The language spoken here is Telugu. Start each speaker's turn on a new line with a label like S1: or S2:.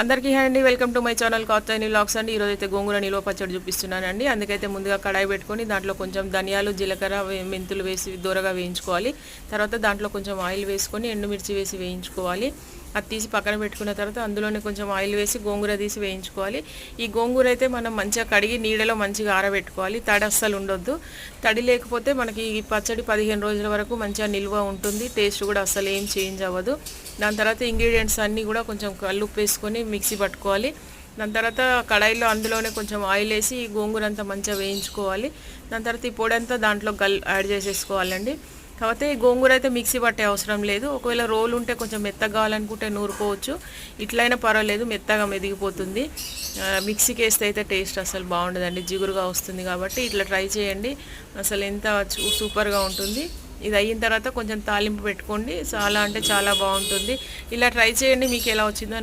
S1: అందరికీ హాయ్ అండి, welcome to my channel Katyayani vlogs అండి. ఈరోజు అయితే గోంగూర నిల్వ పచ్చడి చూపిస్తున్నానండి. అందుకైతే ముందుగా కడాయి పెట్టుకొని దాంట్లో కొంచెం ధనియాలు, జీలకర్ర, మెంతులు వేసి దూరగా వేయించుకోవాలి. తర్వాత దాంట్లో కొంచెం ఆయిల్ వేసుకొని ఎండుమిర్చి వేసి వేయించుకోవాలి. అది తీసి పక్కన పెట్టుకున్న తర్వాత అందులోనే కొంచెం ఆయిల్ వేసి గోంగూర తీసి వేయించుకోవాలి. ఈ గోంగూర అయితే మనం మంచిగా కడిగి నీడలో మంచిగా ఆరబెట్టుకోవాలి. తడి అస్సలు ఉండొద్దు. తడి లేకపోతే మనకి ఈ పచ్చడి 15 రోజుల వరకు మంచిగా నిల్వ ఉంటుంది. టేస్ట్ కూడా అస్సలు ఏం చేంజ్ అవ్వదు. దాని తర్వాత ఇంగ్రీడియంట్స్ అన్నీ కూడా కొంచెం కల్లుప్పు వేసుకొని మిక్సీ పట్టుకోవాలి. దాని తర్వాత కడాయిలో అందులోనే కొంచెం ఆయిల్ వేసి ఈ గోంగూర అంతా మంచిగా వేయించుకోవాలి. దాని తర్వాత ఈ పొడి అంతా దాంట్లో యాడ్ చేసేసుకోవాలండి. కాకపోతే ఈ గోంగూర అయితే మిక్సీ పట్టే అవసరం లేదు. ఒకవేళ రోలు ఉంటే కొంచెం మెత్తగా కావాలనుకుంటే నూరుకోవచ్చు. ఇట్లయినా పర్వాలేదు, మెత్తగా మెదిగిపోతుంది. మిక్సీకి వేస్తే అయితే టేస్ట్ అసలు బాగుండదండి, జిగురుగా వస్తుంది. కాబట్టి ఇట్లా ట్రై చేయండి, అసలు ఎంత సూపర్గా ఉంటుంది. ఇది అయిన తర్వాత కొంచెం తాలింపు పెట్టుకోండి, చాలా అంటే చాలా బాగుంటుంది. ఇలా ట్రై చేయండి, మీకు ఎలా వచ్చిందో